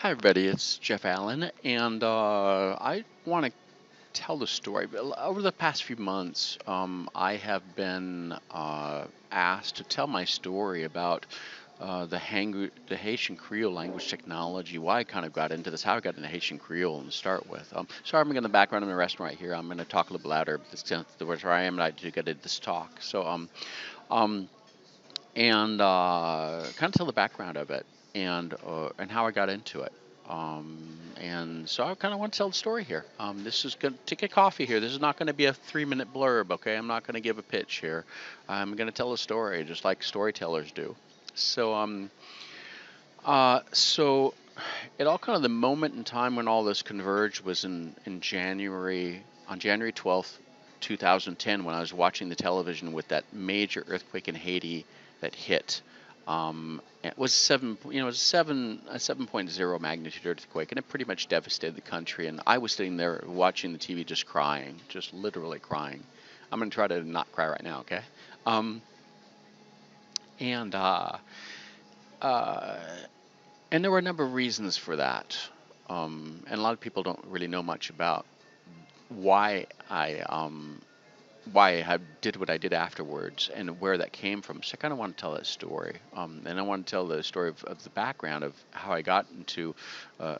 Hi, everybody. It's Jeff Allen, and I want to tell the story. Over the past few months, I have been asked to tell my story about the Haitian Creole language technology, why I kind of got into this, how I got into Haitian Creole to start with. Sorry, I'm in the background. I'm in a restaurant right here. I'm going to talk a little bit louder. This is where I am, and I do get this talk. Um, and kind of tell the background of it and how I got into it. And so I kind of want to tell the story here. This is going to take a coffee here. This is not going to be a 3 minute blurb, okay? I'm not going to give a pitch here. I'm going to tell a story just like storytellers do. So, um, so it all kind of the moment in time when all this converged was in January, on January 12th, 2010, when I was watching the television with that major earthquake in Haiti that hit. It was it was a 7.0 magnitude earthquake, and it pretty much devastated the country. And I was sitting there watching the TV, just crying, just literally crying. I'm gonna try to not cry right now, okay? Um, and uh, and there were a number of reasons for that. And a lot of people don't really know much about why I did what I did afterwards and where that came from. So I kind of want to tell that story. And I want to tell the story of the background of how I got into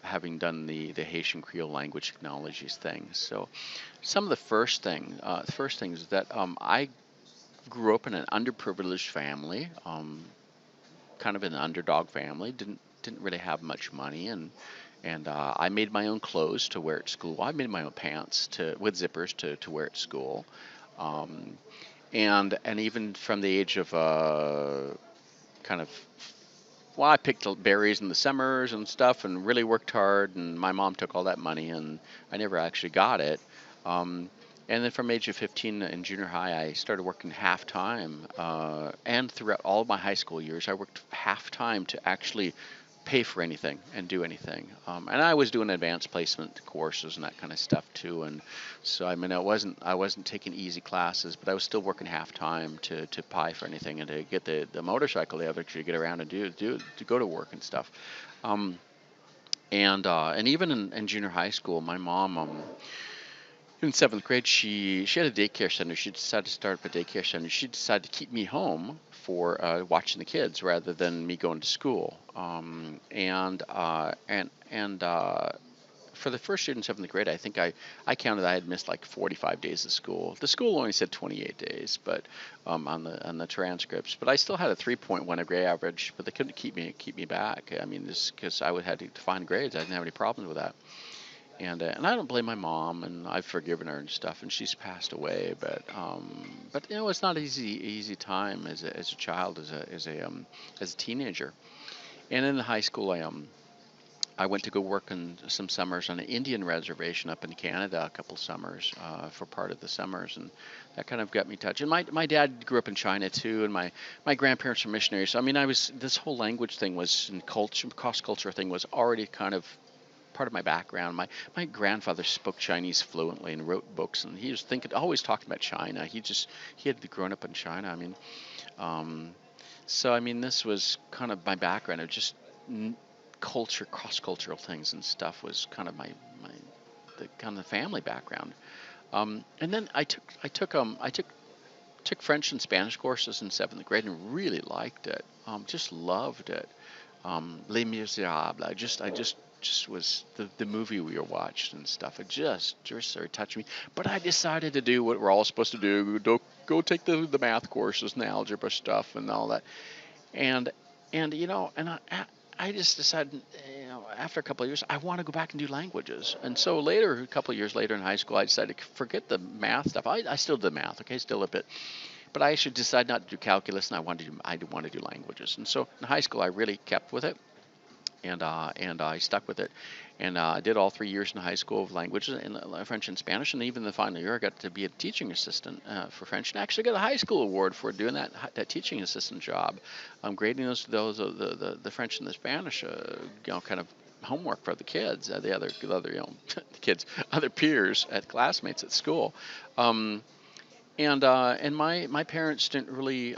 having done the Haitian Creole language technologies thing. So some of the first things is that I grew up in an underprivileged family, kind of an underdog family. Didn't really have much money, and I made my own clothes to wear at school. I made my own pants to with zippers to wear at school. Um, and even from the age of kind of well, I picked berries in the summers and stuff, and really worked hard. And my mom took all that money, and I never actually got it. Um, and then from age of 15 in junior high, I started working half time. And throughout all of my high school years, I worked half time to actually pay for anything and do anything. And I was doing advanced placement courses and that kind of stuff too. And so I mean, I wasn't taking easy classes, but I was still working half time to pay for anything and to get the motorcycle to actually get around and do to go to work and stuff. Um, and even in junior high school, my mom in seventh grade, she had a daycare center. She decided to start up a daycare center. She decided to keep me home for watching the kids rather than me going to school. And for the first year in seventh grade, I think I counted I had missed like 45 days of school. The school only said 28 days, but on the transcripts. But I still had a 3.1 grade average, but they couldn't keep me back. I mean, just because I would had to find grades, I didn't have any problems with that. And I don't blame my mom, and I've forgiven her and stuff, and she's passed away. But it's not easy time as a child, as a teenager. And in high school, I went to go work in some summers on an Indian reservation up in Canada, a couple summers for part of the summers, and that kind of got me touched. And my dad grew up in China too, and my grandparents were missionaries. So I mean, I was this whole language thing was and culture cross culture thing was already kind of part of my background. My grandfather spoke Chinese fluently and wrote books, and he was thinking always talking about China. He had grown up in China. I mean, um, so I mean, this was kind of my background of just culture, cross cultural things and stuff was kind of my the kind of family background. And then I took French and Spanish courses in seventh grade and really liked it. Just loved it. Les Miserables. I just was the movie we were watched and stuff. It just started touching me. But I decided to do what we're all supposed to do. Go take the math courses and algebra stuff and all that. And and I just decided, after a couple of years, I want to go back and do languages. And so later, a couple of years later in high school, I decided to forget the math stuff. I still did math, okay, still a bit, but I actually decided not to do calculus, and I want to do languages. And so in high school, I really kept with it, and I stuck with it, and I did all 3 years in high school of languages, in French and Spanish, and even the final year, I got to be a teaching assistant for French, and actually got a high school award for doing that teaching assistant job, grading those the French and the Spanish, kind of homework for the kids, the other the kids, other peers, at classmates at school, um, and my parents didn't really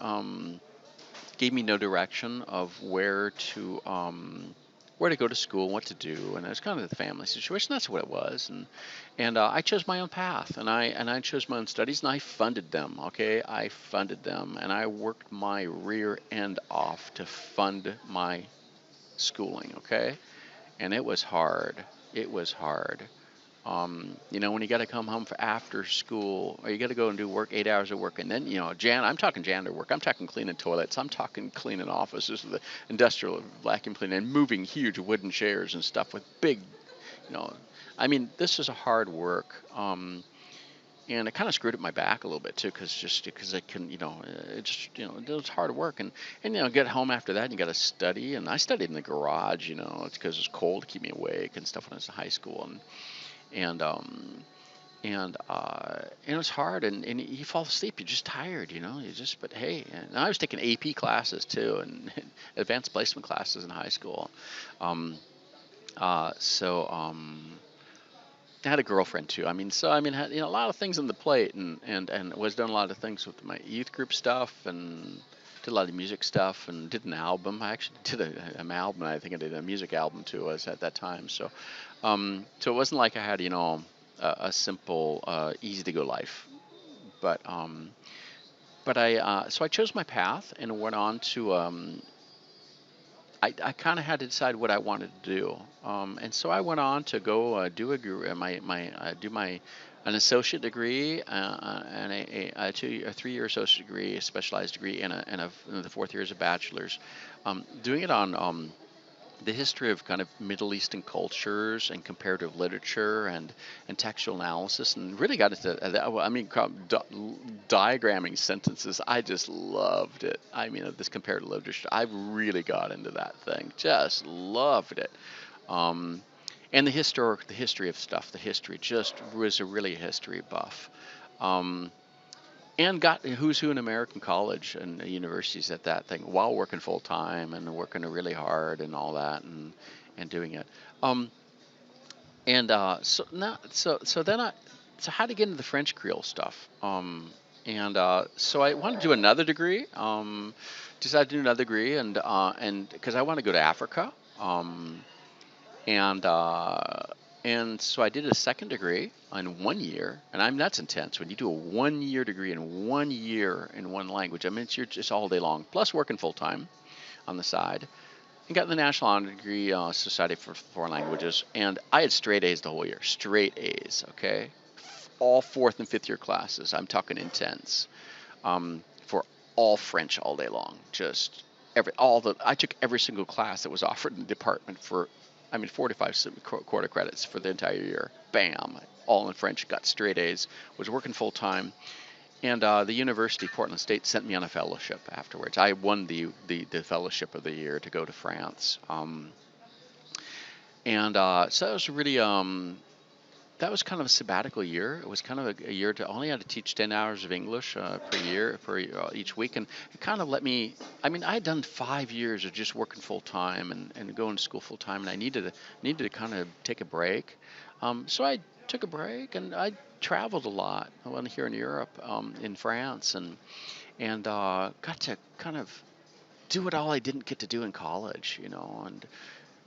gave me no direction of where to go to school, what to do, and it was kind of the family situation. That's what it was, and I chose my own path, and I chose my own studies, and I funded them. Okay, I funded them, and I worked my rear end off to fund my schooling. Okay, and it was hard. It was hard. When you got to come home for after school, or you got to go and do work, 8 hours of work, and then, I'm talking janitor work. I'm talking cleaning toilets. I'm talking cleaning offices, the industrial vacuum cleaning, and moving huge wooden chairs and stuff with big, you know, this is a hard work. And it kind of screwed up my back a little bit too, because I couldn't, it was hard work, and get home after that, and you got to study, and I studied in the garage, it's because it was cold to keep me awake and stuff when I was in high school, and it was hard, and you fall asleep, you're just tired, but hey, and I was taking AP classes too, and advanced placement classes in high school. um, so I had a girlfriend too. Had a lot of things on the plate, and was doing a lot of things with my youth group stuff, and did a lot of music stuff, and did an album. I actually did an album. I think I did a music album too. Was at that time. So it wasn't like I had a simple, easy to go life. But I chose my path and went on to I kind of had to decide what I wanted to do, and so I went on to go do an associate degree, and a 3-year associate degree, a specialized degree, and the fourth year is a bachelor's, doing it on the history of kind of Middle Eastern cultures and comparative literature and textual analysis, and really got into diagramming sentences. I just loved it. This comparative literature, I really got into that thing. Just loved it. And the history of stuff, the history, just was a really history buff. And got who's who in American college and universities at that thing while working full time and working really hard and all that, and doing it. So how to get into the French Creole stuff. So I wanted to do another degree. Decided to do another degree, and because I want to go to Africa. And so I did a second degree in 1 year, and that's intense when you do a 1 year degree in 1 year in one language. You're just all day long, plus working full time on the side, and got the National Honor Degree, Society for Foreign Languages, and I had straight A's the whole year, straight A's. Okay, all fourth and fifth year classes. I'm talking intense, for all French all day long. Just I took every single class that was offered in the department for 45 quarter credits for the entire year. Bam, all in French, got straight A's, was working full time. And the University, Portland State, sent me on a fellowship afterwards. I won the fellowship of the year to go to France. So that was really, that was kind of a sabbatical year. It was kind of a year to only had to teach 10 hours of English per year, each week, and it kind of let me. I had done 5 years of just working full time and going to school full time, and I needed to kind of take a break. So I took a break, and I traveled a lot. I went here in Europe, in France, and got to kind of do what all I didn't get to do in college, and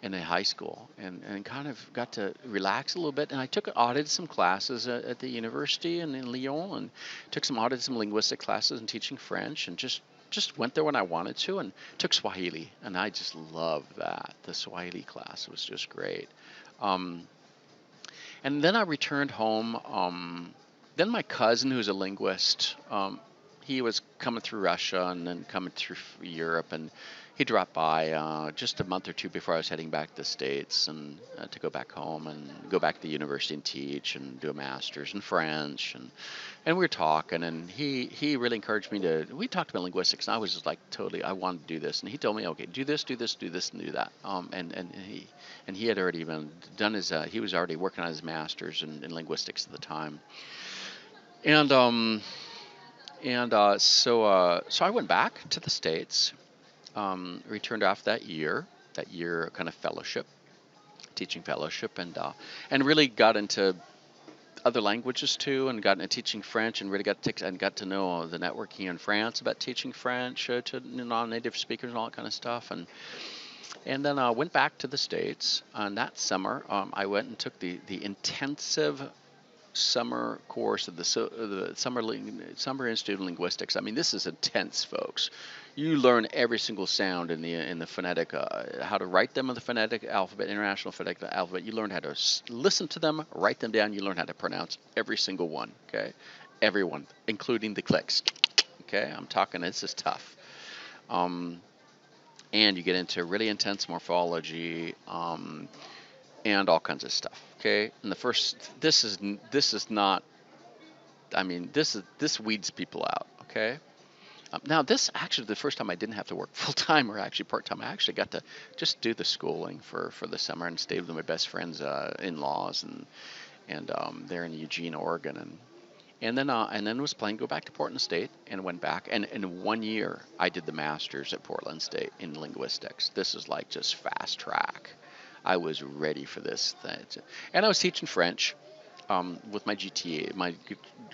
in high school, and kind of got to relax a little bit. And I audited some classes at the university in Lyon, and audited some linguistic classes and teaching French, and just went there when I wanted to, and took Swahili, and I just loved that. The Swahili class was just great. And then I returned home. Then my cousin, who's a linguist, he was coming through Russia and then coming through Europe, and he dropped by just a month or two before I was heading back to the States, and to go back home and go back to the university and teach and do a master's in French, and we were talking, and he really encouraged me we talked about linguistics, and I was just like totally, I wanted to do this, and he told me, okay, do this, and do that, and he had already done his, he was already working on his master's in linguistics at the time, so I went back to the States. Returned after that year kind of fellowship, teaching fellowship, and really got into other languages too, and got into teaching French, and really got to know the network here in France about teaching French to non-native speakers and all that kind of stuff, And then I went back to the States. That summer, I went and took the intensive summer course of the Summer Institute of Linguistics. I mean, this is intense, folks. You learn every single sound in the phonetic, how to write them in the phonetic alphabet, international phonetic alphabet. You learn how to listen to them, write them down. You learn how to pronounce every single one. Okay, everyone, including the clicks. Okay, I'm talking. This is tough. Um, and you get into really intense morphology. And all kinds of stuff. Okay, and the first, this is not. I mean, this weeds people out. Okay. Now this actually the first time I didn't have to work full time or actually part time. I actually got to just do the schooling for the summer and stayed with my best friends, in-laws, and there in Eugene, Oregon, and then was planning to go back to Portland State and went back. And in 1 year, I did the master's at Portland State in linguistics. This is like just fast track. I was ready for this thing. And I was teaching French with my GTA, my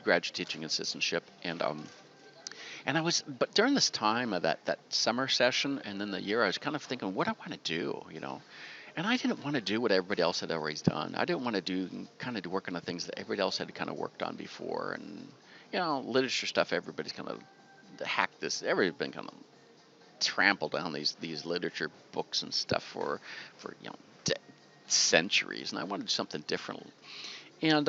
graduate teaching assistantship. And I was, but during this time of that summer session and then the year, I was kind of thinking, what do I want to do? And I didn't want to do what everybody else had always done. I didn't want to do kind of work on the things that everybody else had kind of worked on before. And, literature stuff, everybody's kind of hacked this. Everybody's been kind of trampled down these literature books and stuff for centuries. And I wanted to do something different. And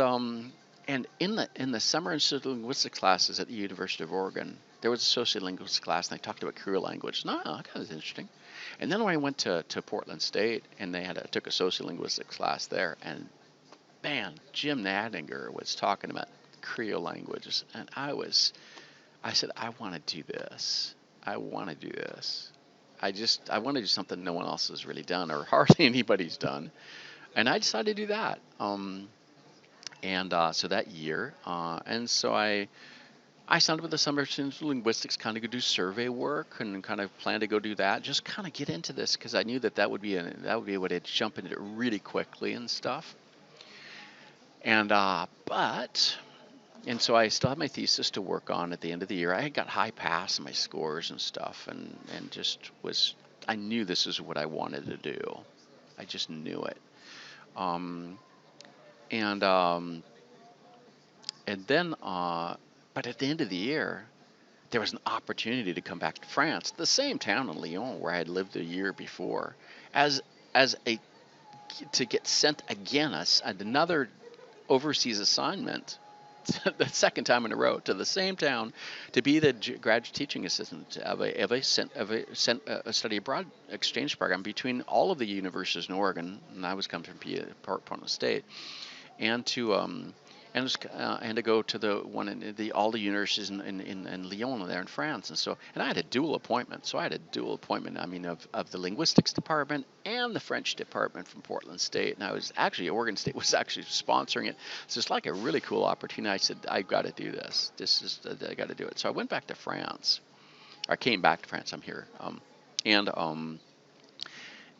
in the summer and linguistics classes at the University of Oregon, there was a sociolinguistics class, and they talked about Creole language. No, that kind of interesting. And then when I went to Portland State, and took a sociolinguistics class there, and man, Jim Nadinger was talking about Creole languages, and I said, I want to do this. I want to do this. I want to do something no one else has really done, or hardly anybody's done, and I decided to do that. So that year, and so I signed up with the Summer Students of Linguistics, kind of go do survey work, and kind of plan to go do that. Just kind of get into this because I knew that would be a way to jump into it really quickly and stuff. And so I still had my thesis to work on at the end of the year. I had got high pass in my scores and stuff, and I knew this is what I wanted to do. I just knew it. Um, and and then But at the end of the year, there was an opportunity to come back to France, the same town in Lyon where I had lived a year before, as as a to get sent again another overseas assignment, the second time in a row to the same town, to be the graduate teaching assistant of a study abroad exchange program between all of the universities in Oregon, and I was coming from Portland State, and to go to the one in all the universities in Lyon there in France. And I had a dual appointment. So I had a dual appointment, I mean, of the linguistics department and the French department from Portland State. And Oregon State was actually sponsoring it. So it's like a really cool opportunity. I said, I got to do this. I got to do it. So I went back to France. I came back to France. I'm here. And um,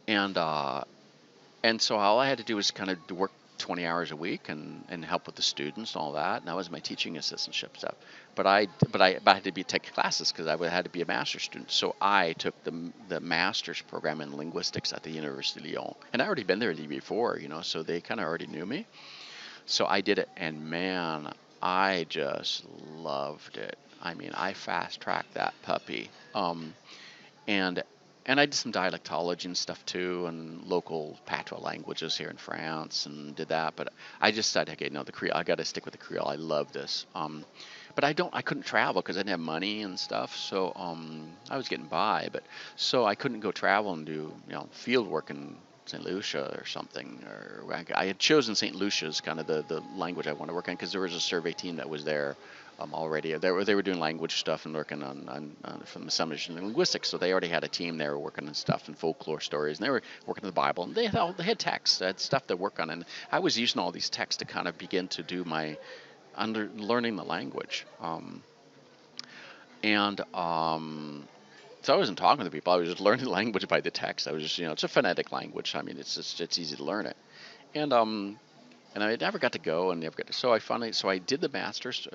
and uh, and so all I had to do was kind of work 20 hours a week and help with the students and all that. And that was my teaching assistantship stuff. But I had to take classes because I had to be a master's student. So I took the master's program in linguistics at the University of Lyon. And I already been there the year before, so they kind of already knew me. So I did it, and man, I just loved it. I mean, I fast tracked that puppy. And and I did some dialectology and stuff too, and local patois languages here in France, and did that. But I just decided, okay, no, the Creole. I got to stick with the Creole. I love this. But I couldn't travel because I didn't have money and stuff. So I was getting by, but so I couldn't go travel and do field work in St. Lucia or something. Or I had chosen St. Lucia as kind of the language I wanted to work on because there was a survey team that was there already. They were doing language stuff and working on from the Summit in Linguistics, so they already had a team there working on stuff and folklore stories, and they were working on the Bible, and they had texts, they had stuff to work on, and I was using all these texts to kind of begin to do my learning the language, and so I wasn't talking to people. I was just learning the language by the text. I was just, it's a phonetic language. I mean, it's easy to learn it, and and I never got to go, and never got to. So I did the masters,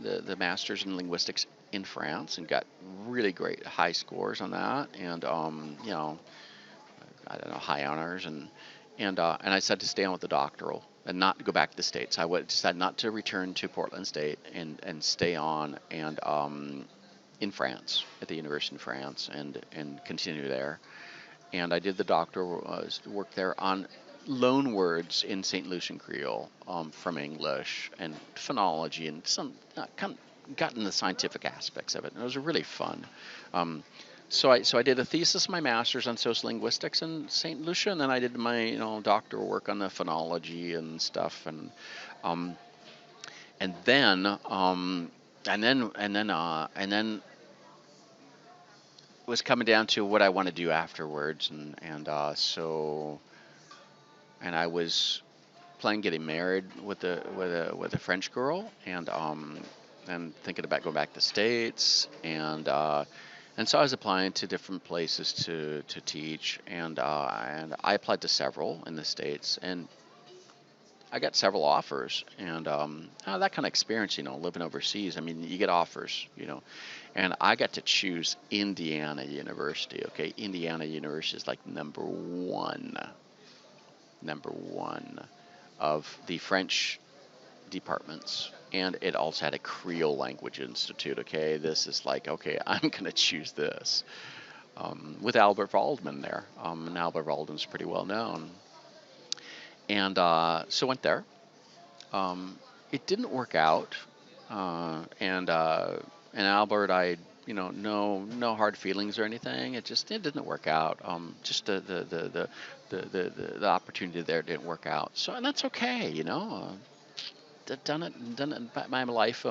the masters in linguistics in France, and got really great high scores on that. And I don't know, high honors, and I decided to stay on with the doctoral and not go back to the States. I would decided not to return to Portland State and stay on and in France at the university in France and continue there. And I did the doctoral work there on loan words in St. Lucian Creole from English and phonology and some kind of got in the scientific aspects of it. And it was really fun. Um, so I did a thesis, my master's on sociolinguistics in St. Lucia, and then I did my doctoral work on the phonology and stuff, um, and then it was coming down to what I want to do afterwards, and I was planning getting married with a French girl, and thinking about going back to the States, and so I was applying to different places to teach, and I applied to several in the States, and I got several offers, and that kind of experience, living overseas. I mean, you get offers, and I got to choose Indiana University. Okay, Indiana University is like number one of the French departments, and it also had a Creole language institute. Okay, this is like, okay, I'm gonna choose this with Albert Waldman there, and Albert Waldman's pretty well known, and so went there. It didn't work out, and Albert, no hard feelings or anything. It didn't work out. Just the opportunity there didn't work out. So, and that's okay, done it in my life.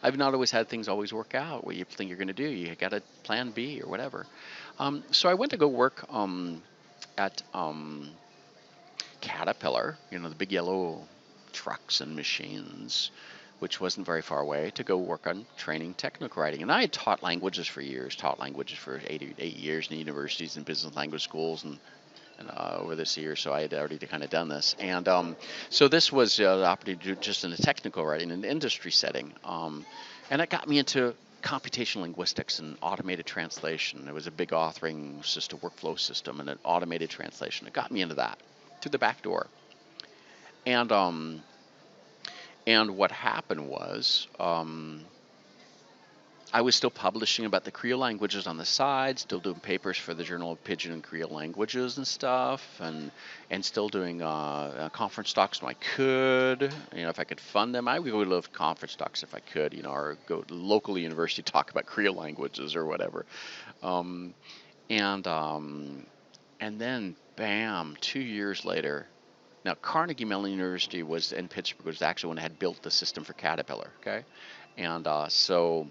I've not always had things always work out. What you think you're going to do, you got a plan B or whatever. So I went to go work at Caterpillar, the big yellow trucks and machines, which wasn't very far away, to go work on training technical writing. And I had taught languages for years, taught languages for 8 years in universities and business language schools, and over this year, so I had already kind of done this. And so this was the opportunity to do just in a technical writing, in an industry setting. And it got me into computational linguistics and automated translation. There was a big authoring system, workflow system, and an automated translation. It got me into that through the back door. And what happened was, I was still publishing about the Creole languages on the side, still doing papers for the Journal of Pidgin and Creole Languages and stuff, and still doing conference talks when I could. If I could fund them, I would go to conference talks if I could, or go to the local university to talk about Creole languages or whatever. And then, bam, 2 years later. Now, Carnegie Mellon University was in Pittsburgh, was actually when I had built the system for Caterpillar, okay? And so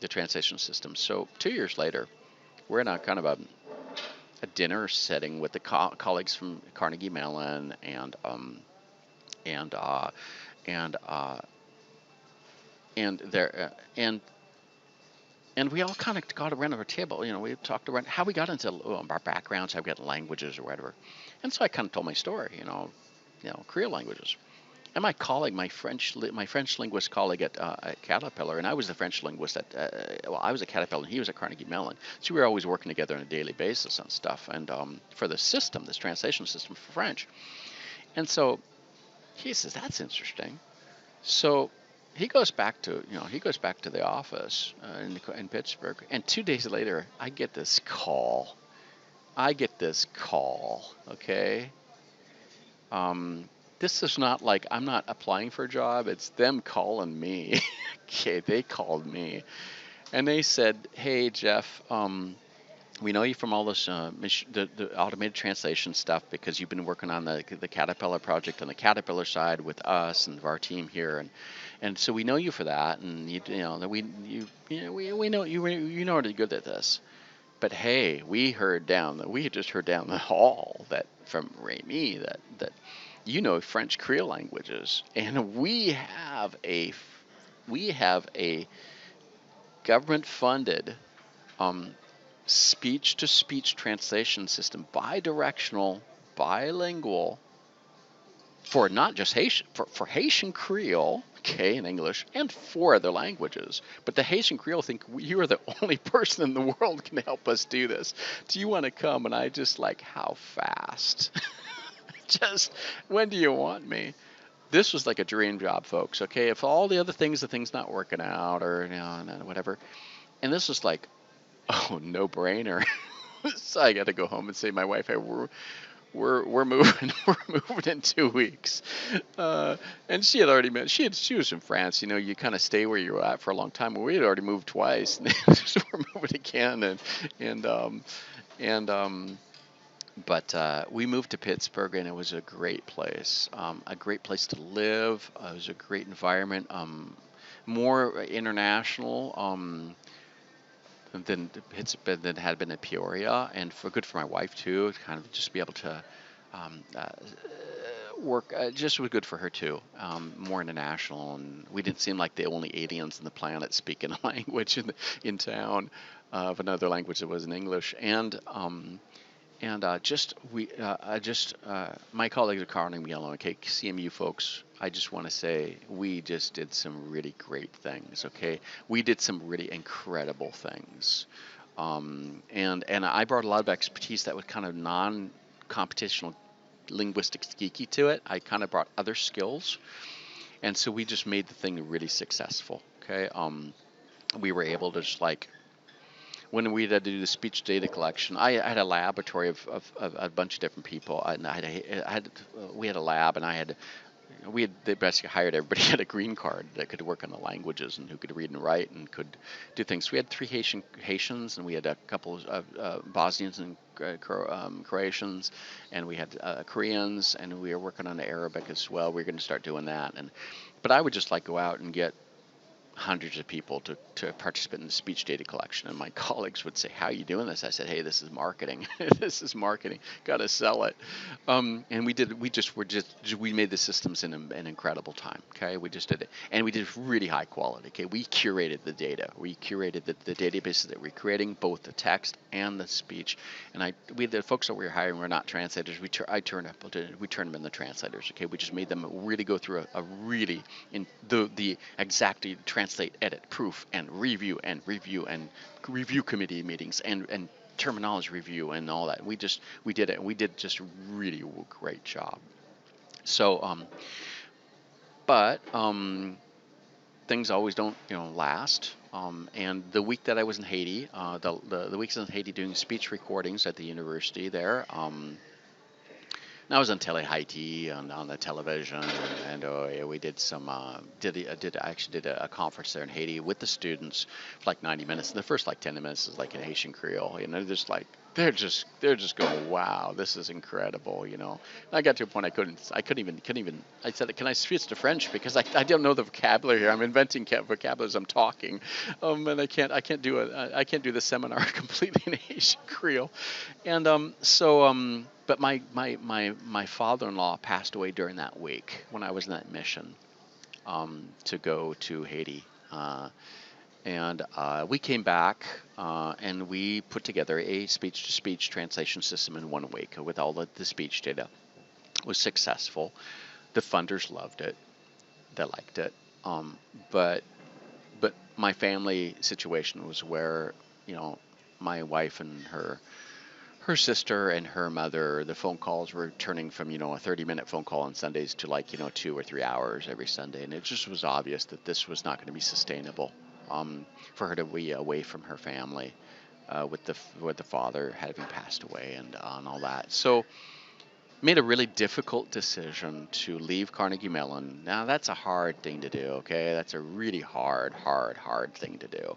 the translation system. So 2 years later, we're in a kind of a dinner setting with the colleagues from Carnegie Mellon, and there and we all kind of got around our table. We talked around how we got into our backgrounds, how we got languages or whatever. And so I kind of told my story, Creole languages. And my colleague, my French linguist colleague at Caterpillar, and I was the French linguist I was at Caterpillar and he was at Carnegie Mellon. So we were always working together on a daily basis on stuff, and for the system, this translation system for French. And so he says, that's interesting. So he goes back to the office in Pittsburgh, and 2 days later, I get this call. Okay. This is not like I'm not applying for a job. It's them calling me. Okay, they called me, and they said, "Hey, Jeff, we know you from all this the automated translation stuff because you've been working on the Caterpillar project on the Caterpillar side with us and our team here, and so we know you for that, and we know you know you're good at this. But hey, we had just heard down the hall that from Remy that French Creole languages, and we have a government-funded speech-to-speech translation system, bidirectional, bilingual, for not just Haitian, for Haitian Creole, okay, in English, and 4 other languages. But the Haitian Creole think you are the only person in the world can help us do this. Do you want to come? And I just like, how fast? Just, when do you want me? This was like a dream job, folks. Okay, if all the other things, the things not working out or whatever, and this was like, oh, no brainer. So I got to go home and say, my wife, hey, we're moving we're moving in 2 weeks, and she had already met she was from France. You kind of stay where you're at for a long time. Well, we had already moved twice, so we're moving again, and and but we moved to Pittsburgh, and it was a great place to live. It was a great environment, more international. Than had been in Peoria, and for good for my wife too, to kind of just be able to um, uh, work. Just was good for her too. More international, and we didn't seem like the only aliens on the planet speaking a language in town of another language that wasn't English. And just we just my colleagues at Carnegie Mellon, okay, CMU folks, I just want to say we just did some really great things. Okay, we did some really incredible things, and I brought a lot of expertise that was kind of non-competitional linguistics geeky to it. I kind of brought other skills, and so we just made the thing really successful. Okay, we were able to just like when we had to do the speech data collection, I had a laboratory of a bunch of different people. And we had a lab, and they basically hired everybody who had a green card that could work on the languages and who could read and write and could do things. We had 3 Haitians, and we had a couple of Bosnians and Croatians, and we had Koreans, and we were working on Arabic as well. We were going to start doing that, but I would just like go out and get hundreds of people to participate in the speech data collection. And my colleagues would say, how are you doing this? I said, hey, this is marketing. This is marketing. Got to sell it. And we made the systems in an incredible time. Okay. We just did it. And we did really high quality. Okay. We curated the data. We curated the databases that we're creating, both the text and the speech. And the folks that we were hiring were not translators. We turned them into translators. Okay. We just made them really go through a really in the exactly translate, edit, proof, and review committee meetings and terminology review and all that. We did it. And we did just really great job. So, but things always don't last. And the week that I was in Haiti, the weeks in Haiti doing speech recordings at the university there. And I was on Haiti on the television, and yeah, we did I actually did a conference there in Haiti with the students for like 90 minutes. And the first like 10 minutes is like in Haitian Creole, they're just going, wow, this is incredible, And I got to a point I couldn't even. I said, can I switch to French because I don't know the vocabulary here. I'm inventing vocabulary as I'm talking, and I can't do the seminar completely in Haitian Creole, and But my father-in-law passed away during that week when I was in that mission to go to Haiti. And we came back and we put together a speech-to-speech translation system in 1 week with all the speech data. It was successful. The funders loved it. They liked it. But my family situation was where, my wife and her sister and her mother, the phone calls were turning from, a 30-minute phone call on Sundays to 2 or 3 hours every Sunday. And it just was obvious that this was not going to be sustainable for her to be away from her family with the father having passed away and all that. So made a really difficult decision to leave Carnegie Mellon. Now, that's a hard thing to do, okay? That's a really hard thing to do.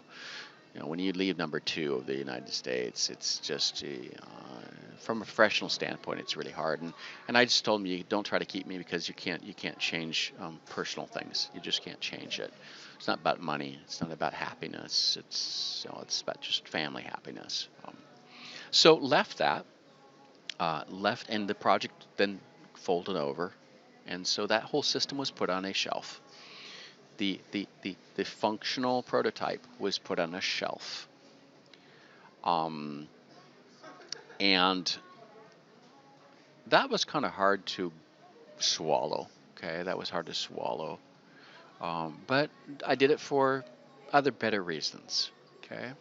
When you leave number 2 of the United States, it's just, from a professional standpoint, it's really hard. And I just told him, you don't try to keep me because you can't change personal things. You just can't change it. It's not about money. It's not about happiness. It's about just family happiness. So left that, and the project then folded over, and so that whole system was put on a shelf. The functional prototype was put on a shelf. And that was kind of hard to swallow. Okay, that was hard to swallow. But I did it for other better reasons. Okay.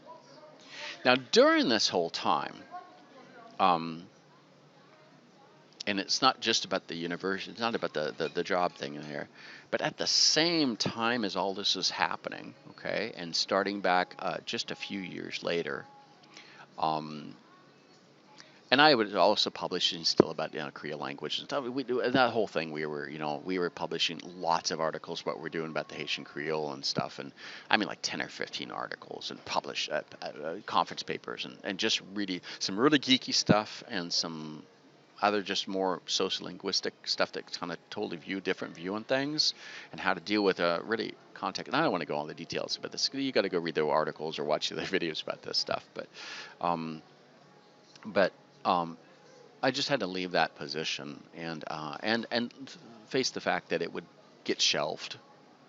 Now during this whole time, um, and it's not just about the university, it's not about the job thing in here, but at the same time as all this is happening, okay, and starting back just a few years later, um, and I was also publishing still about Creole language and stuff. We do that whole thing. We were publishing lots of articles what we're doing about the Haitian Creole and stuff, and I mean like 10 or 15 articles and published conference papers and just really some really geeky stuff and some other just more sociolinguistic stuff that kind of totally different view on things and how to deal with a really context. And I don't want to go on the details about this. You got to go read the articles or watch the videos about this stuff. Um, but I just had to leave that position and face the fact that it would get shelved.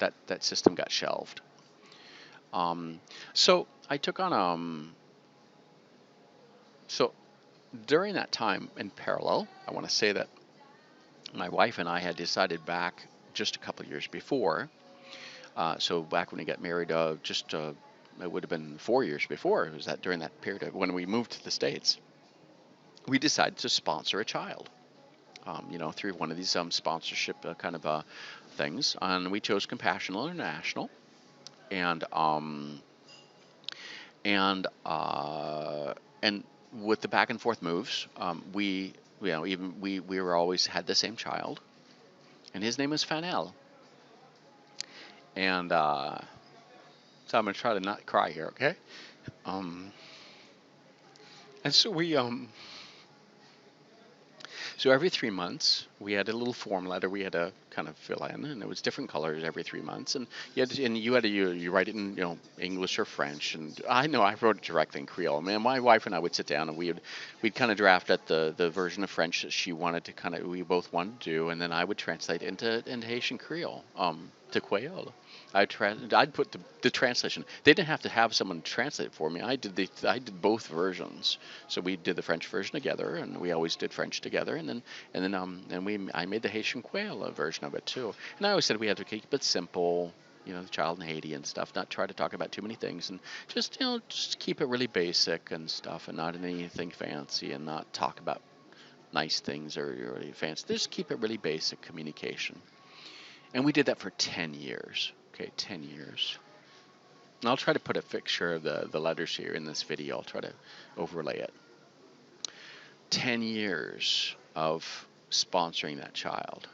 That system got shelved. So I took on so during that time in parallel, I want to say that my wife and I had decided back just a couple of years before. So back when we got married, it would have been 4 years before. It was that during that period of when we moved to the States, we decided to sponsor a child. Through one of these sponsorship kind of things, and we chose Compassion International, and and uh, and with the back and forth moves, we were always had the same child, and his name was Fanel, and so I'm gonna try to not cry here, okay? Um, and so every 3 months, we had a little form letter we had to kind of fill in, and it was different colors every 3 months. And you write it in English or French. And I know I wrote it directly in Creole. Man, my wife and I would sit down and we'd kind of draft at the version of French that she wanted to we both wanted to do, and then I would translate into Haitian Creole, to Creole. I'd put the translation. They didn't have to have someone translate it for me. I did both versions. So we did the French version together, and we always did French together, I made the Haitian Creole version of it too. And I always said we had to keep it simple, the child in Haiti and stuff, not try to talk about too many things, and just keep it really basic and stuff, and not anything fancy, and not talk about nice things or really fancy. Just keep it really basic communication. And we did that for 10 years. Okay, 10 years. And I'll try to put a picture of the letters here in this video. I'll try to overlay it. 10 years of sponsoring that child.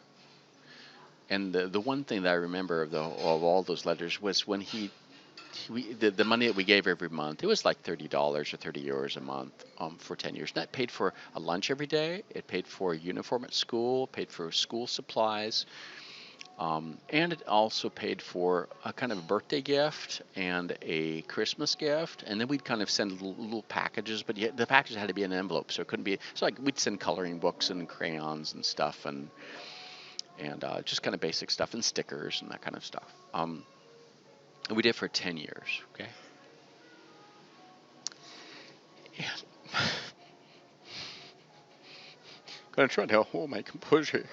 And the one thing that I remember of all those letters was when the money that we gave every month, it was like $30 or €30 a month for 10 years. And that paid for a lunch every day. It paid for a uniform at school, paid for school supplies. And it also paid for a kind of a birthday gift and a Christmas gift. And then we'd kind of send little packages, but the package had to be in an envelope, so it couldn't be. So like we'd send coloring books and crayons and stuff, and just kind of basic stuff and stickers and that kind of stuff. And we did it for 10 years. Okay. And I'm gonna try to hold my composure.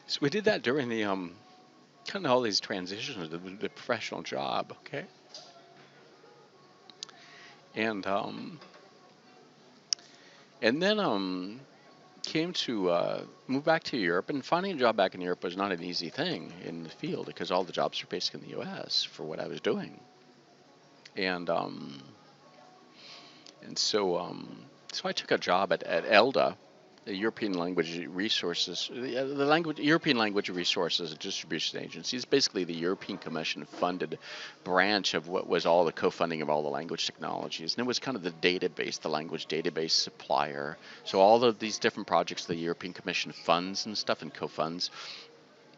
So we did that during the kind of all these transitions to the professional job, okay? And then came to move back to Europe, and finding a job back in Europe was not an easy thing in the field because all the jobs were basically in the U.S. for what I was doing, and so I took a job at ELDA, the European Language Resources, European Language Resources Distribution Agency. Is basically the European Commission funded branch of what was all the co-funding of all the language technologies, and it was kind of the database, the language database supplier. So all of these different projects the European Commission funds and stuff and co-funds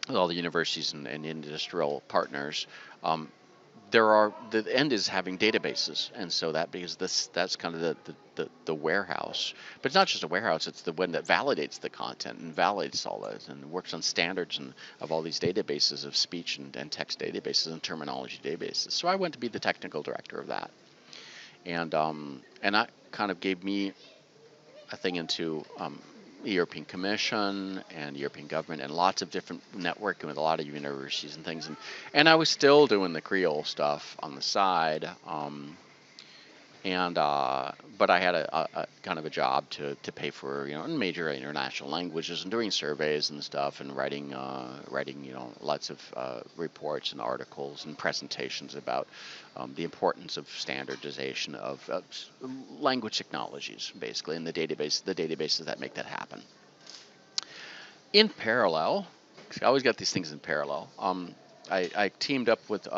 with all the universities and industrial partners. The end is having databases, and so that's kind of the warehouse. But it's not just a warehouse; it's the one that validates the content and validates all that, and works on standards and of all these databases of speech and text databases and terminology databases. So I went to be the technical director of that, and that kind of gave me a thing into the European Commission and European government and lots of different networking with a lot of universities and things. And I was still doing the Creole stuff on the side. And but I had a kind of a job to pay for major international languages and doing surveys and stuff and writing lots of reports and articles and presentations about the importance of standardization of language technologies basically and the databases that make that happen. In parallel, 'cause I always got these things in parallel. I teamed up with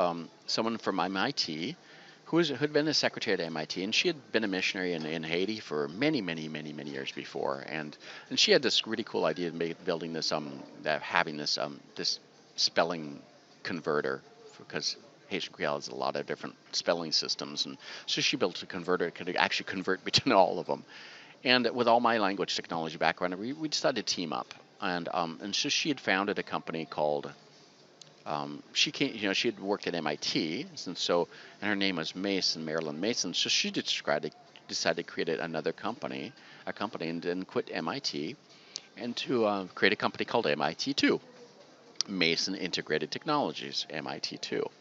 someone from MIT who'd been a secretary at MIT, and she had been a missionary in Haiti for many, many, many, many years before, and she had this really cool idea of building this having this spelling converter, because Haitian Creole has a lot of different spelling systems, and so she built a converter that could actually convert between all of them. And with all my language technology background, we decided to team up, and so she had founded a company called. She came, she had worked at MIT, and her name was Marilyn Mason. So she decided to create another company, and quit MIT, and to create a company called MIT2, Mason Integrated Technologies, MIT2.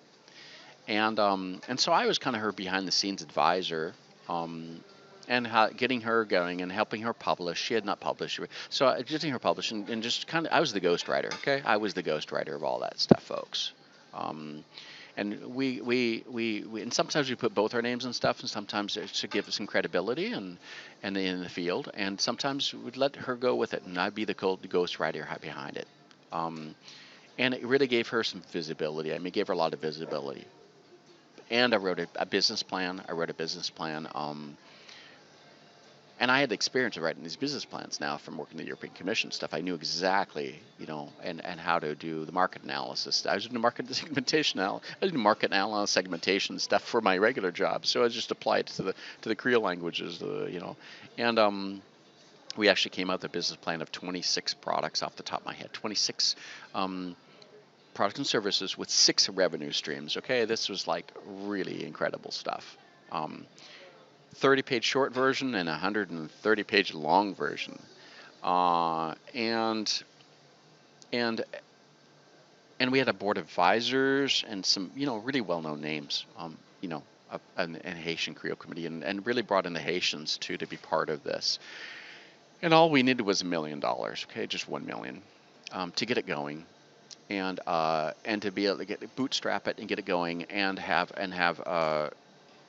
And so I was kind of her behind the scenes advisor. And getting her going and helping her publish. She had not published, so getting her published and just kind of, I was the ghostwriter. Okay, I was the ghostwriter of all that stuff, folks. And and sometimes we put both our names and stuff, and sometimes it's to give us some credibility and in the field, and sometimes we'd let her go with it, and I'd be the ghostwriter behind it. And it really gave her some visibility. I mean, it gave her a lot of visibility. And I wrote a business plan. And I had experience of writing these business plans now from working the European Commission stuff. I knew exactly, and how to do the market analysis. I was doing market segmentation. I was doing market analysis, segmentation stuff for my regular job. So I just applied to the Creole languages, and we actually came out with a business plan of 26 products off the top of my head, 26 products and services with 6 revenue streams. Okay, this was like really incredible stuff. 30-page short version and 130-page long version, and we had a board of advisors and some really well-known names, and Haitian Creole committee, and really brought in the Haitians too to be part of this. And all we needed was $1 million, okay, just 1 million, to get it going, and to be able to bootstrap it and get it going, and have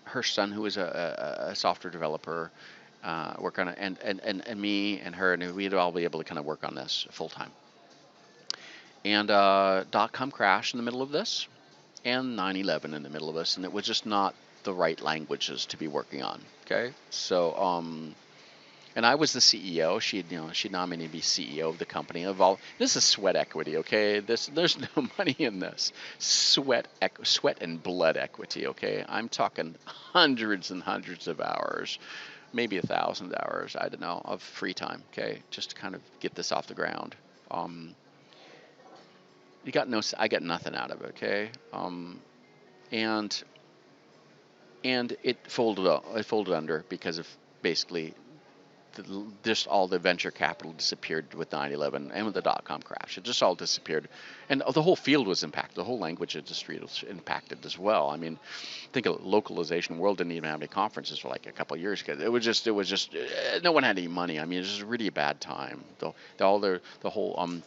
her son, who was a software developer, work on it, and me and her, and we'd all be able to kind of work on this full time. And .com crashed in the middle of this, and 9/11 in the middle of this, and it was just not the right languages to be working on. Okay, so and I was the CEO. She nominated me CEO of the company. This is sweat equity, okay? There's no money in this. Sweat and blood equity, okay? I'm talking hundreds and hundreds of hours, maybe 1,000 hours, I don't know, of free time, okay? Just to kind of get this off the ground. I got nothing out of it, okay? And it folded under because of basically just all the venture capital disappeared with 9/11 and with the .com crash. It just all disappeared, and the whole field was impacted. The whole language industry was impacted as well. I mean, think of localization. The world didn't even have any conferences for like a couple of years because it was just no one had any money. I mean, it was just a really bad time. The whole I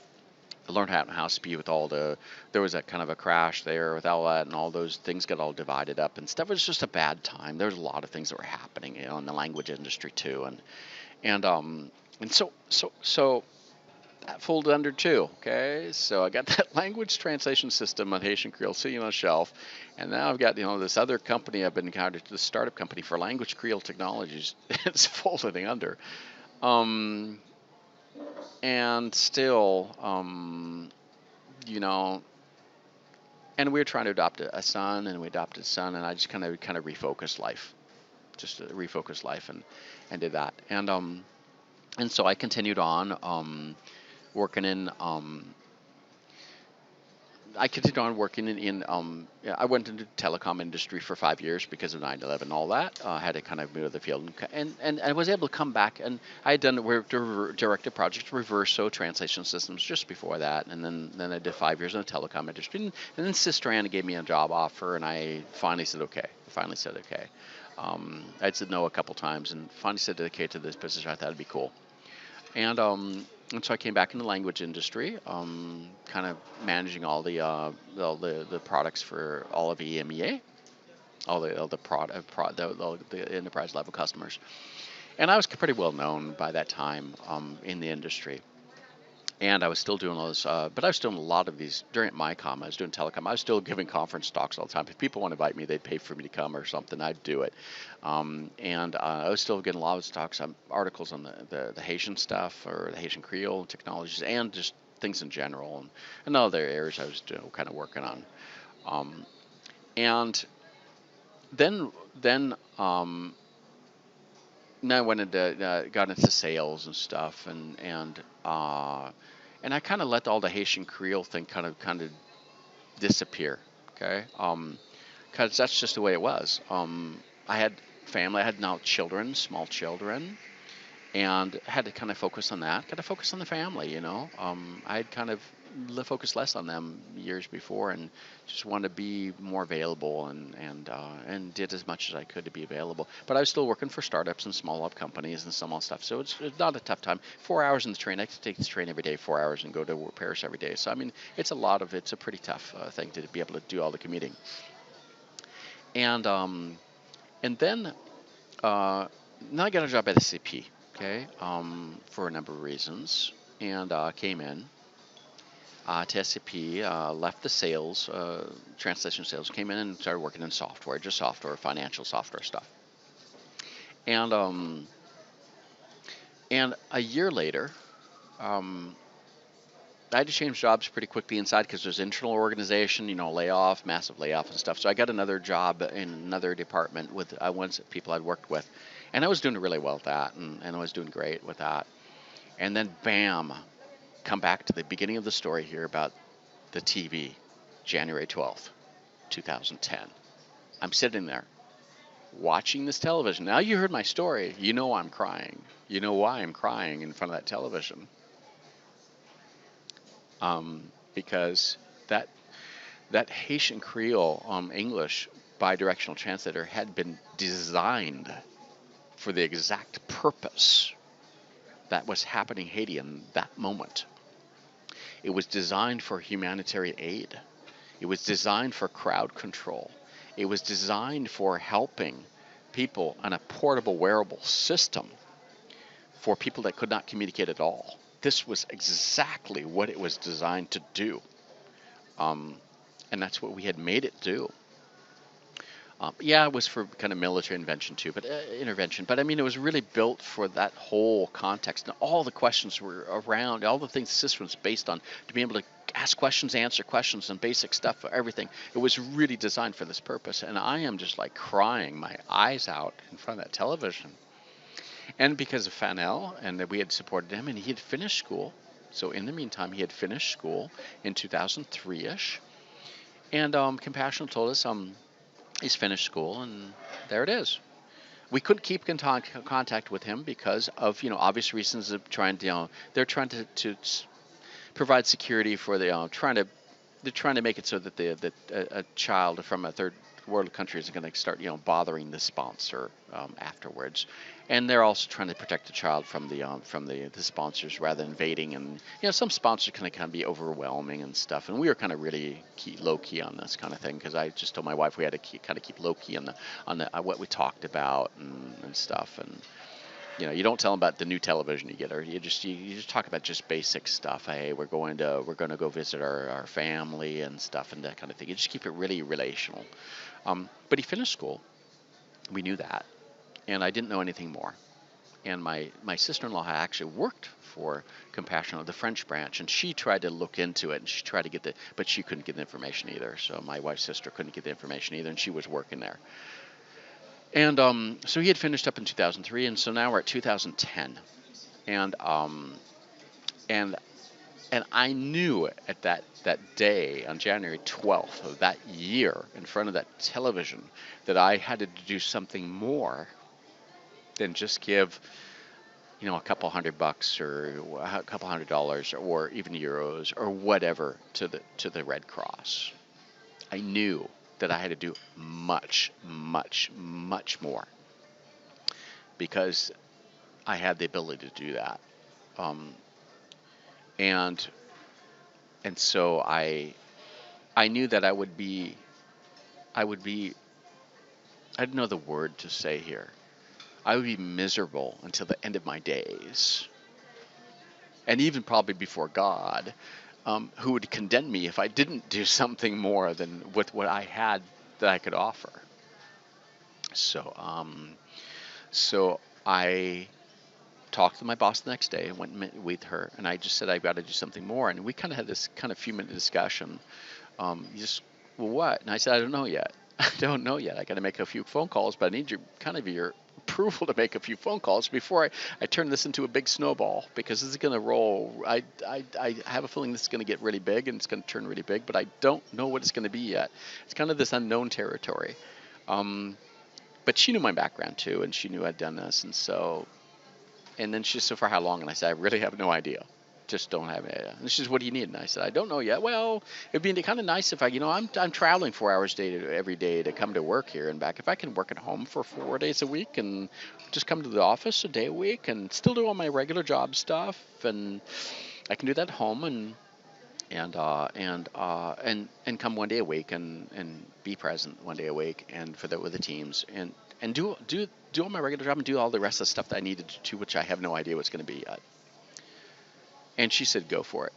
learned how to speak with there was that kind of a crash there with all that, and all those things got all divided up and stuff. It was just a bad time. There was a lot of things that were happening, in the language industry too, and so that folded under too. Okay, so I got that language translation system on Haitian Creole sitting on a shelf, and now I've got this other company I've been encountered, the startup company for language Creole technologies. It's folding under, and still, and we were trying to adopt a son, and we adopted a son, and I just kind of refocused life. Just to refocus life and did that, and so I continued on working in I continued on working yeah, I went into telecom industry for 5 years because of 9/11 and all that. I had to kind of move to the field, and I was able to come back, and I had done directed projects, reverso translation systems just before that, and then I did 5 years in the telecom industry, and then Sistrana gave me a job offer, and I finally said okay. I'd said no a couple times, and finally said okay to this position. I thought it'd be cool. And so I came back in the language industry, kind of managing all the products for all of EMEA, the enterprise level customers. And I was pretty well known by that time in the industry. And I was still doing all this, but I was doing a lot of these during my com. I was doing telecom. I was still giving conference talks all the time. If people want to invite me, they'd pay for me to come or something. I'd do it. And I was still getting a lot of talks, articles on the Haitian stuff or the Haitian Creole technologies and just things in general and other areas I was kind of working on. And then I went into got into sales and stuff and I kind of let all the Haitian Creole thing kind of disappear. Okay, because that's just the way it was. I had family. I had now children, small children, and had to kind of focus on that. Got to focus on the family. I had kind of focused less on them years before, and just wanted to be more available and did as much as I could to be available. But I was still working for startups and small up companies and some stuff. So it's not a tough time. 4 hours in the train. I could take this train every day, 4 hours, and go to Paris every day. So I mean, it's a pretty tough thing to be able to do all the commuting. And then now I got a job at SAP. Okay, for a number of reasons, and came in to SAP, left the sales, translation sales, came in and started working in software, just software, financial software stuff. And a year later, I had to change jobs pretty quickly inside because there's internal organization, layoff, massive layoff and stuff. So I got another job in another department with ones people I'd worked with, and I was doing really well at that, and I was doing great with that. And then, bam, come back to the beginning of the story here about the TV, January 12th, 2010. I'm sitting there watching this television. Now you heard my story. You know I'm crying. You know why I'm crying in front of that television. Because that Haitian Creole English bidirectional translator had been designed for the exact purpose that was happening in Haiti in that moment. It was designed for humanitarian aid. It was designed for crowd control. It was designed for helping people on a portable wearable system for people that could not communicate at all. This was exactly what it was designed to do. And that's what we had made it do. Yeah, it was for kind of military intervention, but I mean, it was really built for that whole context. And all the questions were around, all the things the system was based on, to be able to ask questions, answer questions, and basic stuff for everything. It was really designed for this purpose. And I am just like crying my eyes out in front of that television. And because of Fanel, and that we had supported him, and he had finished school. So in the meantime, he had finished school in 2003-ish. And Compassion told us he's finished school, and there it is. We couldn't keep contact with him because of obvious reasons of trying to they're trying to provide security for they're trying to make it so that a child from a third world country isn't going to start bothering the sponsor afterwards. And they're also trying to protect the child from the sponsors rather than invading. And some sponsors kind of be overwhelming and stuff. And we were kind of really low key on this kind of thing, because I just told my wife we had to keep low key on the what we talked about and stuff. And you don't tell them about the new television you get, or you just talk about just basic stuff. Hey, we're going to go visit our family and stuff and that kind of thing. You just keep it really relational. But he finished school. We knew that. And I didn't know anything more. And my sister-in-law had actually worked for Compassion, the French branch, and she tried to look into it, and she tried to but she couldn't get the information either. So my wife's sister couldn't get the information either, and she was working there. And so he had finished up in 2003, and so now we're at 2010. And And I knew at that day on January 12th of that year in front of that television that I had to do something more than just give, a couple $100 or a couple $100 or even euros or whatever to the Red Cross. I knew that I had to do much, much, much more because I had the ability to do that. Um, and and so I knew that I would be I don't know the word to say here. I would be miserable until the end of my days, and even probably before God, who would condemn me if I didn't do something more than with what I had that I could offer. So, so I talked to my boss the next day and went and met with her, and I just said I've got to do something more, and we kind of had this kind of few minute discussion. You just, well, what? And I said, I don't know yet. I don't know yet. I got to make a few phone calls, but I need your approval to make a few phone calls before I turn this into a big snowball, because this is going to roll. I have a feeling this is going to get really big and it's going to turn really big, but I don't know what it's going to be yet. It's kind of this unknown territory. But she knew my background too, and she knew I'd done this, and then she said, for how long? And I said, I really have no idea. Just don't have it. And she says, what do you need? And I said, I don't know yet. Well, it'd be kind of nice if I'm traveling 4 hours every day to come to work here and back. If I can work at home for 4 days a week and just come to the office a day a week and still do all my regular job stuff, and I can do that at home and come 1 day a week and be present 1 day a week and with the teams and do all my regular job and do all the rest of the stuff that I needed to, which I have no idea what's going to be yet. And she said, go for it.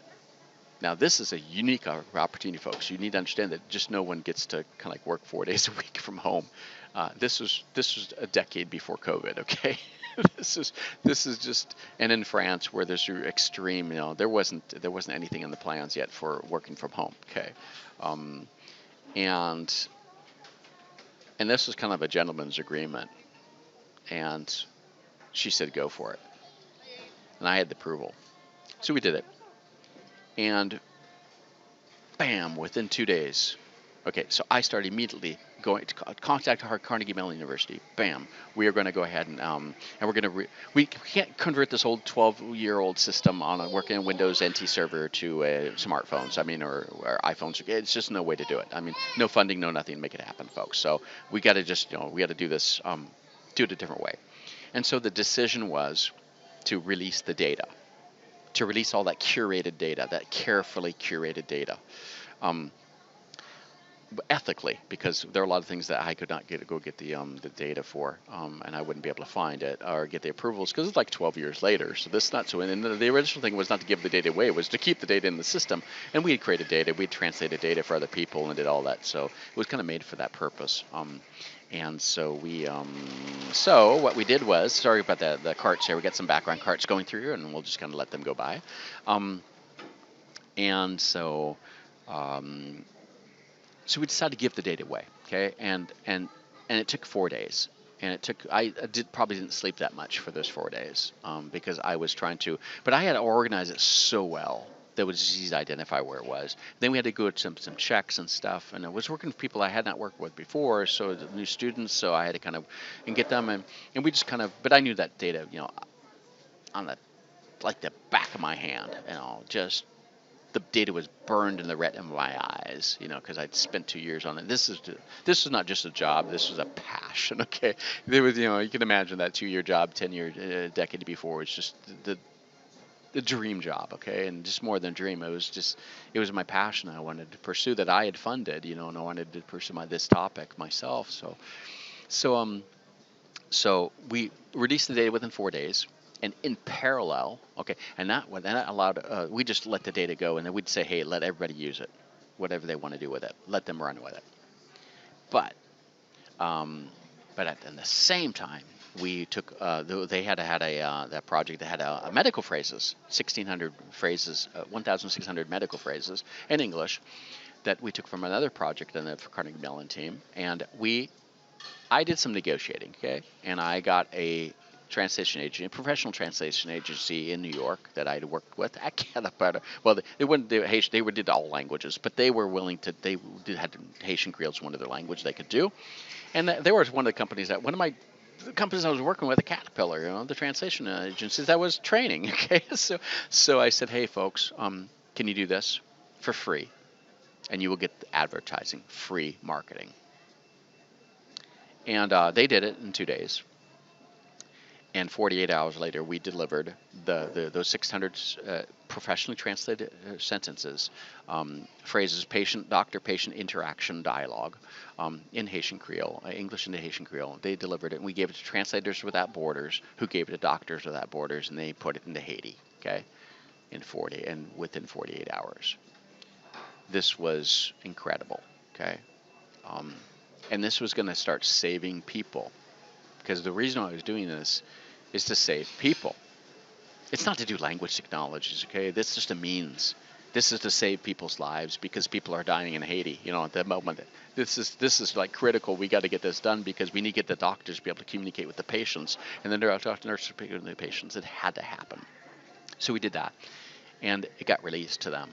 Now, this is a unique opportunity, folks. You need to understand that just no one gets to kind of like work 4 days a week from home. This was a decade before COVID. Okay, this is just, and in France where there's extreme, there wasn't anything in the plans yet for working from home. Okay, and this was kind of a gentleman's agreement. And she said, go for it. And I had the approval. So we did it. And bam, within 2 days. Okay, so I started immediately going to contact our Carnegie Mellon University. Bam, we are going to go ahead and we're going to we can't convert this old 12-year-old system on a working in Windows NT server to smartphones. I mean, or iPhones. It's just no way to do it. I mean, no funding, no nothing to make it happen, folks. So we got to just we got to do this, do it a different way. And so the decision was to release the data, to release all that curated data, that carefully curated data. Ethically, because there are a lot of things that I could not go get the data for, and I wouldn't be able to find it or get the approvals because it's like 12 years later. So this is not so. And the original thing was not to give the data away; it was to keep the data in the system. And we had created data, we had translated data for other people, and did all that. So it was kind of made for that purpose. And so so what we did was, sorry about the carts here. We got some background carts going through, and we'll just kind of let them go by. And so. So we decided to give the data away, okay, and it took 4 days, and I probably didn't sleep that much for those 4 days, because I was trying to, but I had to organize it so well that it was easy to identify where it was. Then we had to go to some checks and stuff, and I was working with people I had not worked with before, so the new students, so I had to kind of and get them, and we just kind of, but I knew that data, on the back of my hand, just. The data was burned in the retina of my eyes, because I'd spent 2 years on it. This was not just a job. This was a passion. Okay, there was, you can imagine that 2-year job, 10-year decade before was just the dream job. Okay, and just more than a dream, it was my passion. I wanted to pursue that I had funded, and I wanted to pursue this topic myself. So we released the data within 4 days. And in parallel, okay, and that allowed, we just let the data go, and then we'd say, hey, let everybody use it, whatever they want to do with it, let them run with it. But at the same time, we took, they had that project that had medical phrases, 1,600 phrases, 1,600 medical phrases in English that we took from another project in the Carnegie Mellon team, and I did some negotiating, okay, and I got a translation agency, a professional translation agency in New York that I'd worked with. I can't about it. Well, they wouldn't do Haitian. They did all languages, but they were willing to. They had Haitian Creole as one of their language they could do, and they were one of the companies that one of my the companies I was working with, a Caterpillar, the translation agencies that was training. Okay, so I said, hey folks, can you do this for free, and you will get advertising, free marketing, and they did it in 2 days. And 48 hours later, we delivered those 600 professionally translated sentences, phrases, doctor-patient interaction dialogue in Haitian Creole, English into Haitian Creole. They delivered it, and we gave it to Translators Without Borders, who gave it to Doctors Without Borders, and they put it into Haiti, okay, within 48 hours. This was incredible, okay, and this was going to start saving people, because the reason I was doing this is to save people. It's not to do language technologies, okay? This is just a means. This is to save people's lives because people are dying in Haiti, at the moment. This is like critical. We got to get this done because we need to get the doctors to be able to communicate with the patients, and then they're out to nurses with the patients. It had to happen. So we did that, and it got released to them.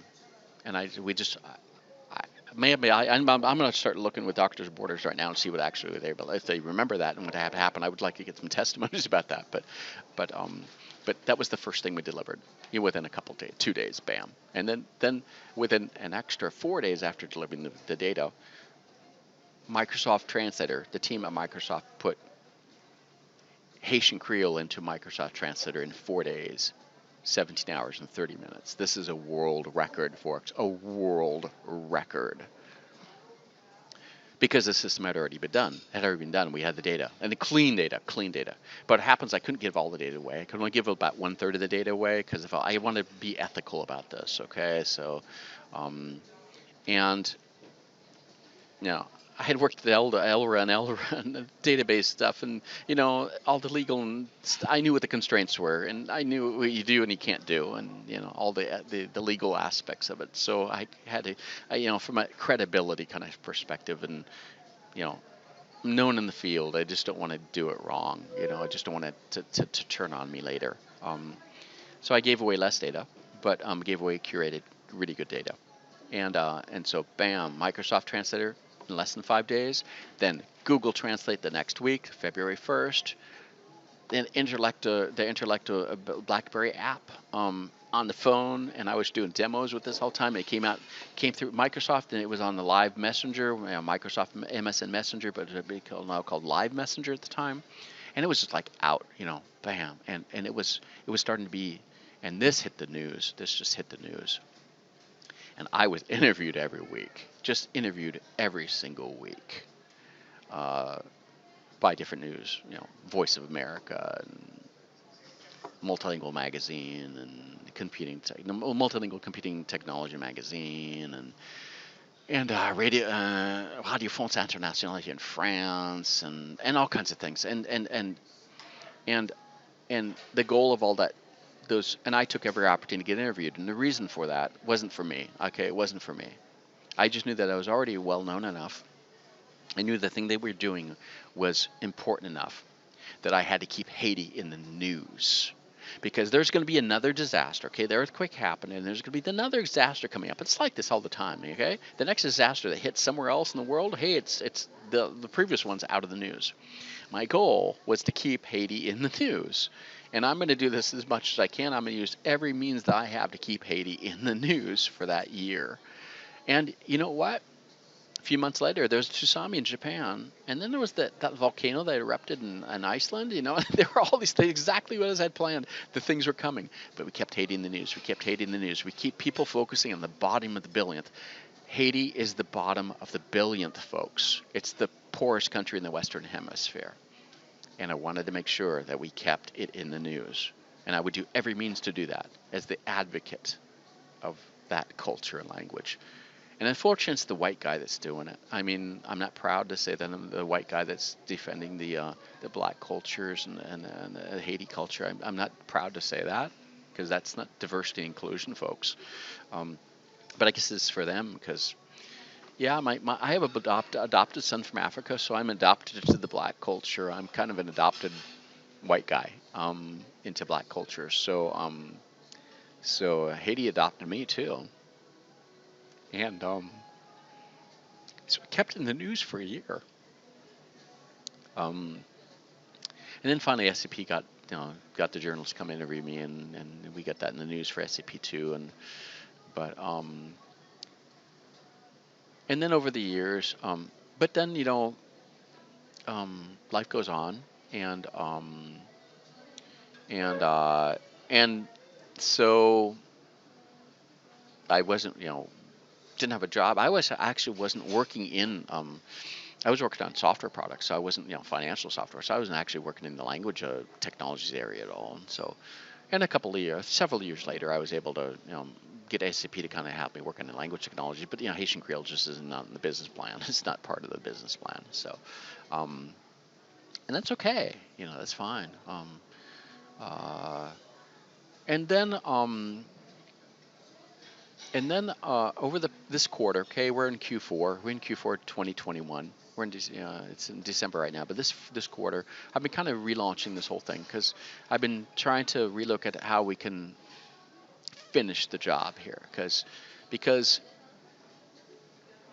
And I'm going to start looking with Doctors Borders right now and see what actually there. But if they remember that and what had happened, I would like to get some testimonies about that. But that was the first thing we delivered. Within a couple days, 2 days, bam. And then within an extra 4 days after delivering the data, Microsoft Translator, the team at Microsoft, put Haitian Creole into Microsoft Translator in 4 days. 17 hours and 30 minutes. This is a world record, folks. A world record. Because the system had already been done. We had the data. And the clean data. But it happens I couldn't give all the data away. I could only give about 1/3 of the data away because if I want to be ethical about this, okay? So, and, I had worked the LRAN database stuff, and all the legal, and I knew what the constraints were, and I knew what you do and you can't do, and all the legal aspects of it. So I had to, from a credibility kind of perspective, and known in the field, I just don't want to do it wrong. I just don't want it to turn on me later. So I gave away less data, but gave away curated, really good data, and so bam, Microsoft Translator. In less than 5 days, then Google Translate the next week, February 1st, then the Intellecto BlackBerry app on the phone, and I was doing demos with this all the time. It came through Microsoft, and it was on the Live Messenger, Microsoft MSN Messenger, but it was now called Live Messenger at the time, and it was just like out, bam, and it was starting to be, and this hit the news. This just hit the news. And I was interviewed every week, just interviewed every single week by different news, Voice of America, and Multilingual Magazine, and Multilingual Computing Technology Magazine, and Radio France Internationale in France, and all kinds of things, and the goal of all that. And I took every opportunity to get interviewed, and the reason for that wasn't for me. Okay, it wasn't for me. I just knew that I was already well known enough. I knew the thing they were doing was important enough that I had to keep Haiti in the news, because there's going to be another disaster. Okay, the earthquake happened, and there's going to be another disaster coming up. It's like this all the time. Okay, the next disaster that hits somewhere else in the world, hey, it's the previous one's out of the news. My goal was to keep Haiti in the news. And I'm going to do this as much as I can. I'm going to use every means that I have to keep Haiti in the news for that year. And you know what? A few months later, there was a tsunami in Japan. And then there was that volcano that erupted in Iceland. There were all these things, exactly what I had planned. The things were coming. But we kept Haiti in the news. We keep people focusing on the bottom of the billionth. Haiti is the bottom of the billionth, folks. It's the poorest country in the Western Hemisphere. And I wanted to make sure that we kept it in the news. And I would do every means to do that as the advocate of that culture and language. And unfortunately, it's the white guy that's doing it. I mean, I'm not proud to say that I'm the white guy that's defending the black cultures and the Haiti culture. I'm not proud to say that, because that's not diversity and inclusion, folks. But I guess it's for them, because yeah, I have a adopted son from Africa, so I'm adopted to the black culture. I'm kind of an adopted white guy into black culture. So Haiti adopted me too, and so I kept in the news for a year. Um, and then finally SCP got the journalists come interview me, and we got that in the news for SCP too. But and then over the years, but then life goes on, and and uh, and so I wasn't didn't have a job. I actually wasn't working in I was working on software products, so I wasn't financial software. So I wasn't actually working in the language technologies area at all. And so, and several years later, I was able to get SAP to kind of help me work on the language technology. But Haitian Creole just isn't in the business plan. It's not part of the business plan. So, um, and that's okay. That's fine. Uh, and then over this quarter, okay, we're in Q4. We're in Q4 2021. We're in it's in December right now, but this quarter, I've been kind of relaunching this whole thing because I've been trying to relook at how we can finish the job here, because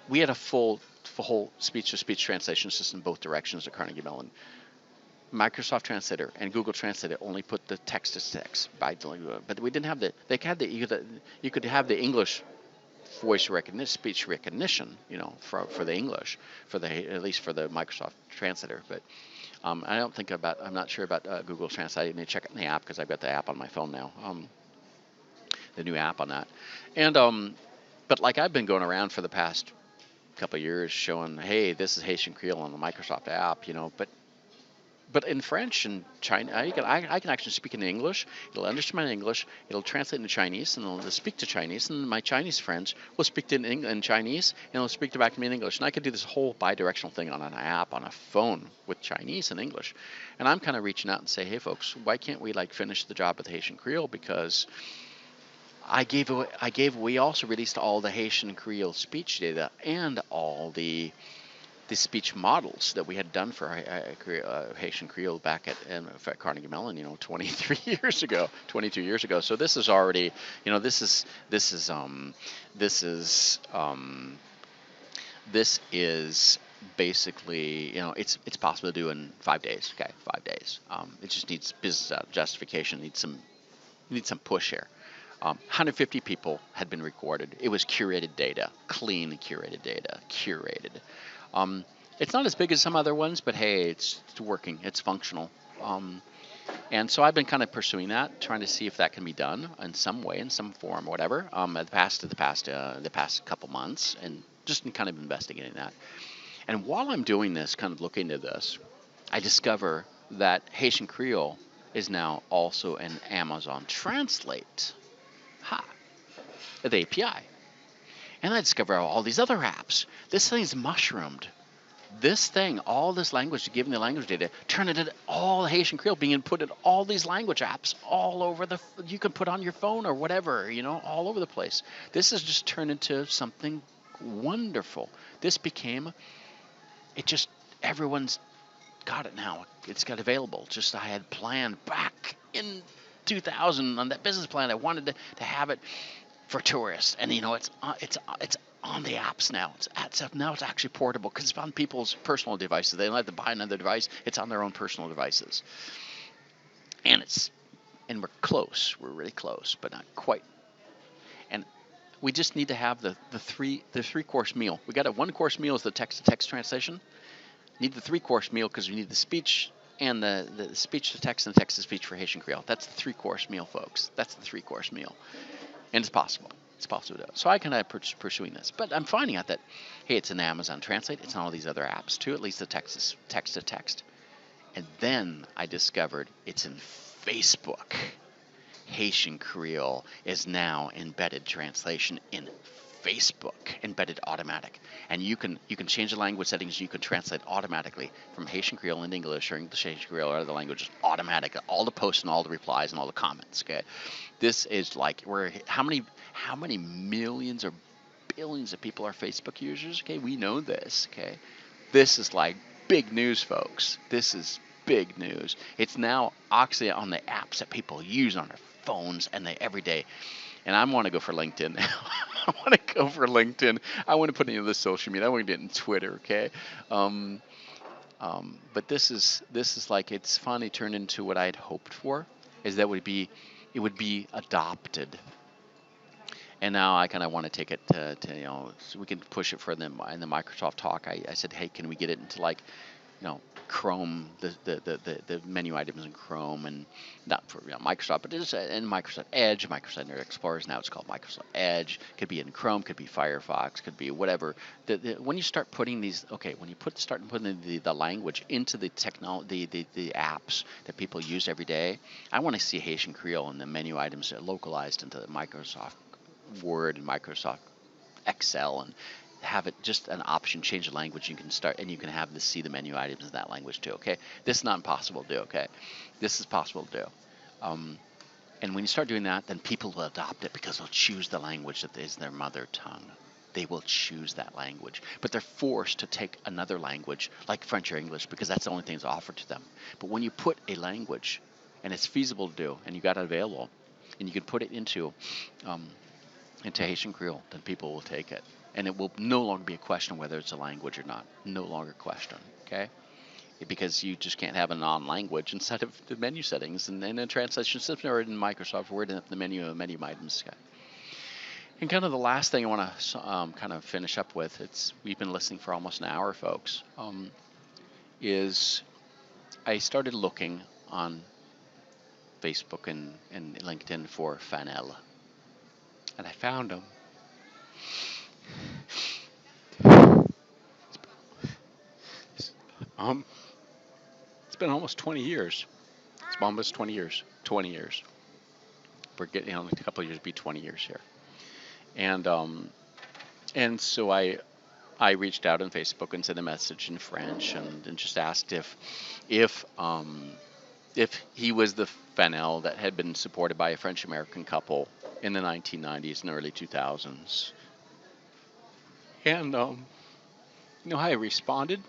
we had a whole speech-to-speech translation system both directions at Carnegie Mellon. Microsoft Translator and Google Translator only put the text to text but we didn't have you could have the English voice recognition, speech recognition, for the English, at least for the Microsoft Translator. But I'm not sure about Google Translate. I need to check it in the app because I've got the app on my phone now, the new app on that. And but like I've been going around for the past couple of years showing, hey, this is Haitian Creole on the Microsoft app, but in French and China, I can actually speak in English. It'll understand my English. It'll translate into Chinese, and it'll speak to Chinese. And my Chinese friends will speak in Chinese, and it'll speak back to me in English. And I could do this whole bi-directional thing on an app on a phone with Chinese and English. And I'm kind of reaching out and say, hey, folks, why can't we finish the job with Haitian Creole? Because we also released all the Haitian Creole speech data and all the speech models that we had done for Haitian Creole back at Carnegie Mellon, 23 years ago, 22 years ago. So this is already, this is basically, it's possible to do in 5 days. Okay, 5 days. It just needs business justification, needs some push here. 150 people had been recorded. It was curated data, clean curated data, curated. It's not as big as some other ones, but hey, it's working. It's functional. And so I've been kind of pursuing that, trying to see if that can be done in some way, in some form, whatever. The past couple months, and just kind of investigating that. And while I'm doing this, kind of looking into this, I discover that Haitian Creole is now also an Amazon Translate. The API. And I discover all these other apps. This thing's mushroomed. This thing, all this language, giving the language data, turn it into all Haitian Creole being put in all these language apps all over you can put on your phone or whatever, all over the place. This has just turned into something wonderful. Everyone's got it now. It's got available. Just I had planned back in 2000 on that business plan. I wanted to have it for tourists, and it's on the apps now. Now it's actually portable because it's on people's personal devices. They don't have to buy another device. It's on their own personal devices, and we're close. We're really close, but not quite. And we just need to have the three course meal. We got a 1-course meal is the text to text translation. Need the 3-course meal because we need the speech and the speech to text and the text to speech for Haitian Creole. That's the 3-course meal, folks. That's the 3-course meal. And it's possible. It's possible to do. So I kind of pursuing this. But I'm finding out that, hey, it's an Amazon Translate. It's on all these other apps too. At least the text is text to text. And then I discovered it's in Facebook. Haitian Creole is now embedded translation in Facebook, embedded automatic. And you can change the language settings. You can translate automatically from Haitian Creole into English or English Haitian Creole or other languages automatic. All the posts and all the replies and all the comments. Okay, this is how many millions or billions of people are Facebook users? Okay, we know this. Okay, this is like big news, folks. This is big news. It's now actually on the apps that people use on their phones and they every day. And I want to go for LinkedIn now. I want to go for LinkedIn. I want to put it in the social media. I want to get in Twitter. Okay. Um, but this is like it's finally turned into what I had hoped for. Is that it would be adopted. And now I kind of want to take it to so we can push it further in the Microsoft talk. I said, hey, can we get it into like Chrome, the menu items in Chrome, and not for Microsoft, but it's in Microsoft Edge, Microsoft Internet Explorer. Now it's called Microsoft Edge. Could be in Chrome, could be Firefox, could be whatever. When you start putting these, when you start putting the language into the technology, the apps that people use every day, I want to see Haitian Creole and the menu items localized into Microsoft Word and Microsoft Excel and have it just an option, change the language. You can start and you can have see the menu items in that language too. Okay, this is not impossible to do. Okay, this is possible to do. And when you start doing that, then people will adopt it because they'll choose the language that is their mother tongue. They will choose that language, but they're forced to take another language like French or English because that's the only thing that's offered to them. But when you put a language and it's feasible to do, and you got it available, and you can put it into Haitian Creole, then people will take it. And it will no longer be a question whether it's a language or not. No longer question, okay? Because you just can't have a non-language inside of the menu settings and in a translation system or in Microsoft Word and the menu items. Okay? And kind of the last thing I want to kind of finish up with, we've been listening for almost an hour, folks, is I started looking on Facebook and LinkedIn for Fanel. And I found them. It's been almost 20 years. It's almost 20 years. 20 years. We're getting in a couple of years, be 20 years here. And so I reached out on Facebook and sent a message in French and just asked if he was the Fanel that had been supported by a French-American couple in the 1990s and early 2000s. And you know how he responded?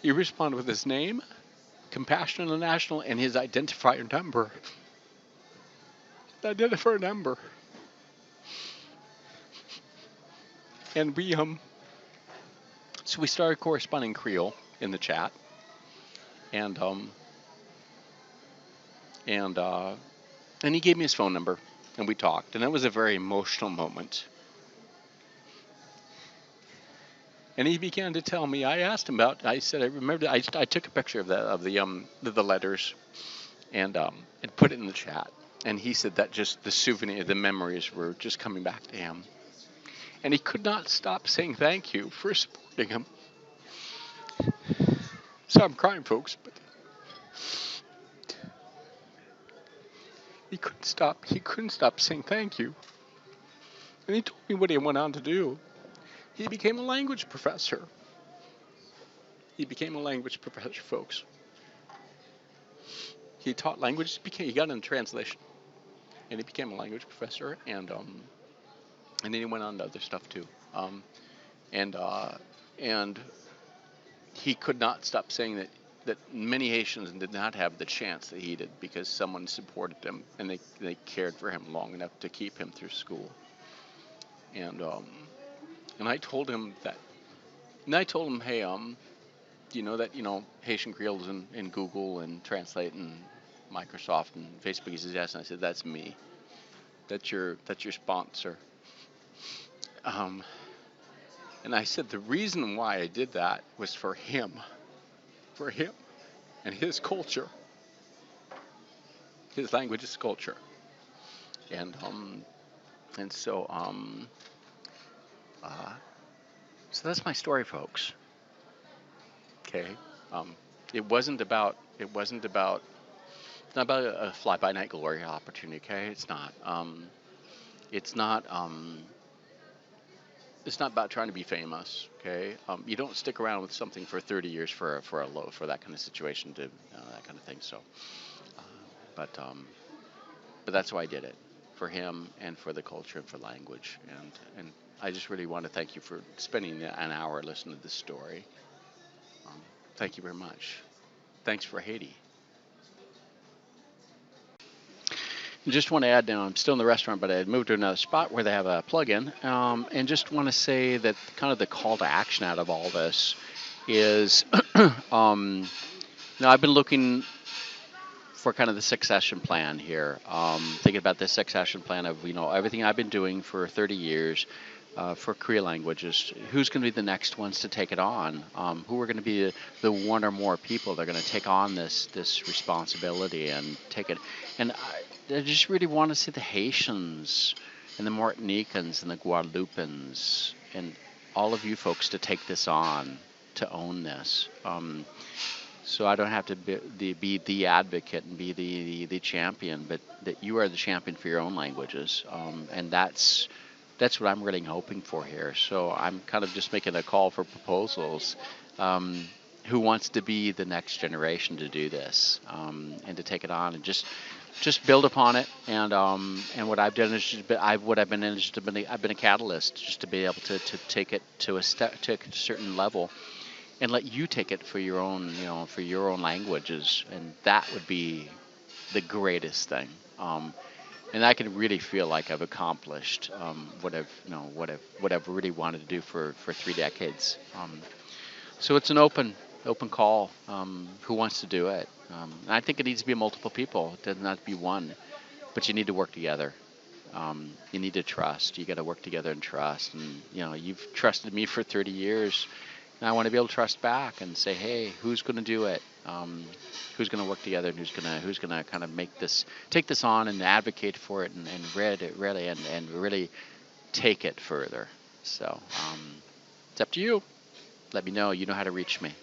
He responded with his name, Compassion International, and his identifier number. Identifier number. And so we started corresponding Creole in the chat, and he gave me his phone number, and we talked, and it was a very emotional moment. And he began to tell me. I asked him about. I said I remember. I took a picture of the letters, and put it in the chat. And he said that just the souvenir, the memories were just coming back to him. And he could not stop saying thank you for supporting him. So I'm crying, folks, but he couldn't stop. He couldn't stop saying thank you. And he told me what he went on to do. He became a language professor. He became a language professor, folks. He taught language. He got into translation, and he became a language professor. And then he went on to other stuff too. And he could not stop saying that many Haitians did not have the chance that he did because someone supported him and they cared for him long enough to keep him through school. And I told him that. And I told him, hey, Haitian Creole is in Google and Translate and Microsoft and Facebook. He says yes, and I said that's me. That's your sponsor. And I said the reason why I did that was for him and his culture, his language, his culture, and so so that's my story, folks. Okay, it's not about a fly-by-night glory opportunity. Okay, it's not. It's not about trying to be famous. Okay, you don't stick around with something for 30 years for that kind of situation to that kind of thing. So, but that's why I did it, for him and for the culture and for language. And I just really want to thank you for spending an hour listening to this story. Thank you very much. Thanks for Haiti. I just want to add now, I'm still in the restaurant, but I had moved to another spot where they have a plug-in, and just want to say that kind of the call to action out of all this is, I've been looking for kind of the succession plan here, thinking about the succession plan of everything I've been doing for 30 years. For Korean languages, who's going to be the next ones to take it on? Who are going to be the one or more people that are going to take on this responsibility and take it? And I just really want to see the Haitians and the Martinicans and the Guadeloupans and all of you folks to take this on, to own this. So I don't have to be the advocate and be the champion, but that you are the champion for your own languages, and that's what I'm really hoping for here. So I'm kind of just making a call for proposals. Who wants to be the next generation to do this, and to take it on and just build upon it. And what I've done is I've been a catalyst just to be able to take it to a certain level, and let you take it for your own languages, and that would be the greatest thing. And I can really feel like I've accomplished what I've really wanted to do for 3 decades. So it's an open call. Who wants to do it? And I think it needs to be multiple people. It does not be one, but you need to work together. You need to trust. You got to work together and trust. And you've trusted me for 30 years. And I want to be able to trust back and say, hey, who's going to do it? Who's going to work together, and who's going to kind of take this on and advocate for it, and really take it further. So it's up to you. Let me know. You know how to reach me.